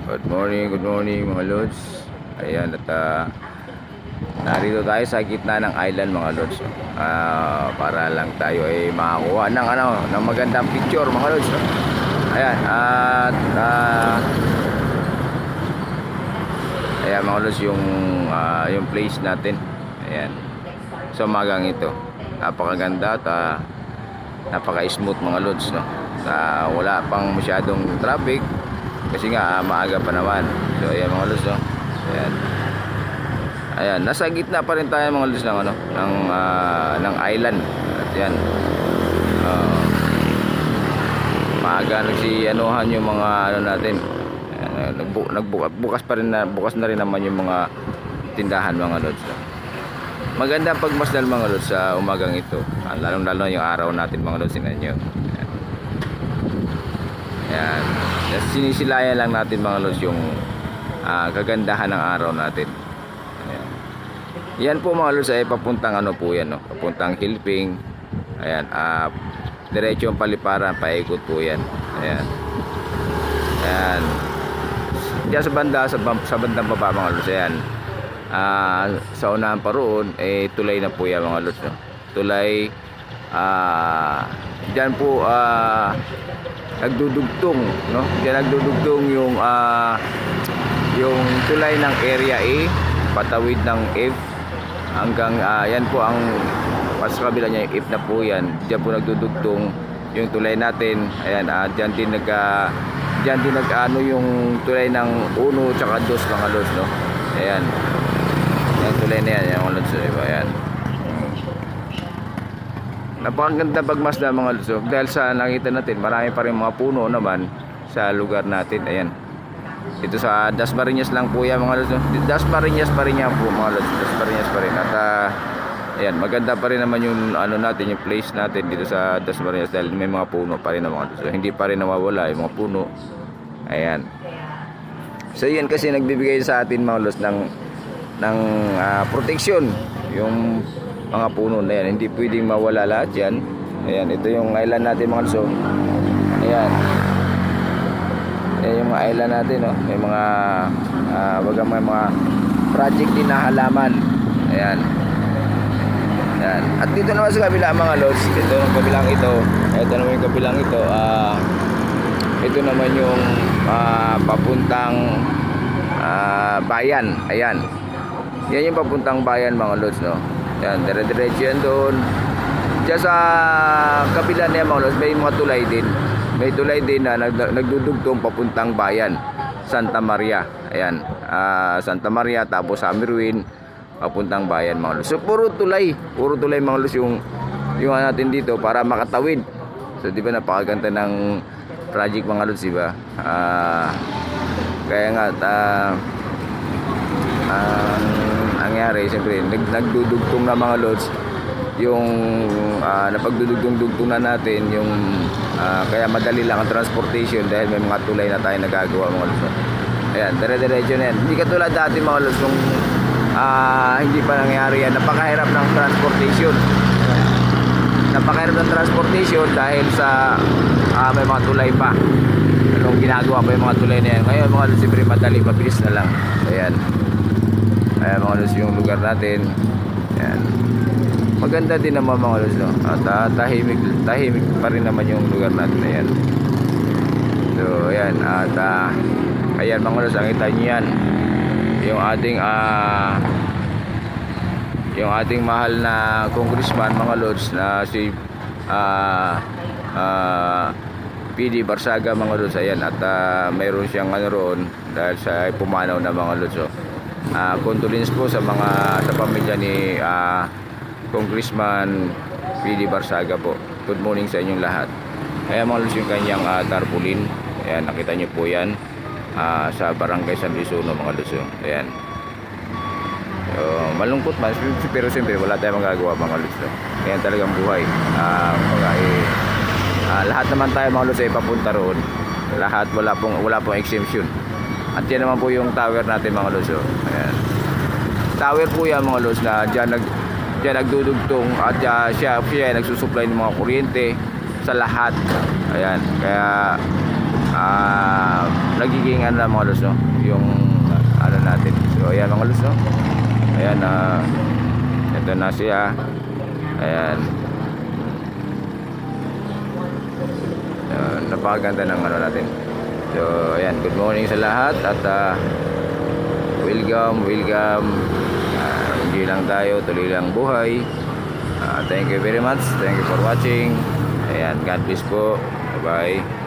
Good morning mga lods. Ayan at narito tayo sa gitna ng island mga lods. Para lang tayo ay makakuha ng magandang picture mga lods. Ayan at ayan mga lods yung place natin. Ayan. So magang ito. Napakaganda at napaka-smooth mga lods, no. Wala pang masyadong traffic kasi nga maaga pa naman. So ayan mga lods, no. Ayan. Ayan, nasa gitna pa rin tayo mga lods ng island. At yan. Maaga nagsianuhan yung mga natin. Ayan, bukas na rin naman yung mga tindahan mga lods, no. Maganda pagmasdal mga lods sa umagang ito. Lalong-lalo yung araw natin mga lods, tingnan nyo. Ayan. Sinisilayan lang natin mga lods yung kagandahan ng araw natin. Ayan. Yan po mga lods ay papuntang po yan, no? Papuntang Hilping. Ayan. Diretso yung paliparan, paikot po yan. Ayan. Ayan. Diyan sa bandang baba mga lods. Ayan. Sa unahan pa roon tulay na po yan mga lods, no? Tulay. Diyan po nagdudugtong, no? Diyan nagdudugtong yung tulay ng area A patawid ng F hanggang yan po ang sa kabila niya yung F na po yan. Diyan po nagdudugtong yung tulay natin. Ayan, diyan din yung tulay ng 1 tsaka 2 mga lods, no? Ayan. Yung tulay na yan, yung lods, diba? Ayan. Napakaganda pagmasdan mga lods, dahil sa nakita natin marami pa rin mga puno naman sa lugar natin. Ayan. Ito sa Dasmariñas lang po yan mga lods. Dasmariñas pa rin yan po mga lods. Dasmariñas pa rin. At ayan, maganda pa rin naman yung natin, yung place natin dito sa Dasmariñas dahil may mga puno pa rin naman. So, hindi pa rin nawawala yung mga puno. Ayan. So yan kasi nagbibigay sa atin mga lods ng protection yung mga puno na yan. Hindi pwedeng mawala lahat yan. Ayan, ito yung island natin mga lods. Ayan. Ayan yung mga island natin, no? May mga may mga project din na halaman. Ayan. Ayan. At dito naman sa kabila mga lods, ito yung kabilang ito. Ito naman yung kabilang ito. Ito naman yung papuntang bayan. Ayan. Yan yung papuntang bayan mga lods, no. Yan, dire-diretso yan doon. Diyan sa kabila niya mga lods, may mga tulay din. May tulay din na nagdudugtong papuntang bayan, Santa Maria. Ayan, Santa Maria tapos Amirwin papuntang bayan mga lods. So puro tulay mga lods yung natin dito para makatawid. So di ba napakaganda ng project mga lods, di ba? Kaya nga nangyari siyempre nagdudugtong na mga lods yung napagdudugtong na natin yung kaya madali lang ang transportation dahil may mga tulay na tayo nagagawa mga lods. Ayan, dire-diretso na yan. Hindi katulad dati mga lods yung hindi pa nangyari yan. Napakahirap ng transportation dahil sa may mga tulay pa. Anong ginagawa pa yung mga tulay na yan. Ngayon mga lods, siyempre madali, mabilis na lang. Ayan. Ayan mga lods yung lugar natin. Ayan. Maganda din naman mga lods, no? At tahimik pa rin naman yung lugar natin. Ayan. So ayan. At ayan mga lods, ang kita nyo yan. Yung ating mahal na congressman mga lods na si PD Barsaga mga lods. Ayan. At mayroon siyang roon dahil sa pumanaw na mga lods. Condolence po sa pamilya ni Congressman PD Barsaga po. Good morning sa inyong lahat. Ayan mga lods yung kanyang tarpaulin. Ayan, nakita nyo po yan sa Barangay San Luis mga lods. Ayan. Malungkot man pero siyempre wala tayong magagawa mga lods. Ayan talagang buhay. Lahat naman tayo mga lods ay papunta roon. Lahat, wala pong exemption. At yan naman po yung tower natin mga lods. Ayan. Tower po yan mga lods na dyan nagdudugtong at siya nagsusupply ng mga kuryente sa lahat. Ayan. Kaya nagiging magiging ano na mga lods, no? Yung ano natin. So ayan mga lods, no? Ayan, ito na siya. Ayan. Napakaganda ng ano natin. So ayan, good morning sa lahat at welcome. Enjoy lang tayo, tuloy lang buhay. Thank you very much. Thank you for watching. Ayan, God bless po. Bye bye.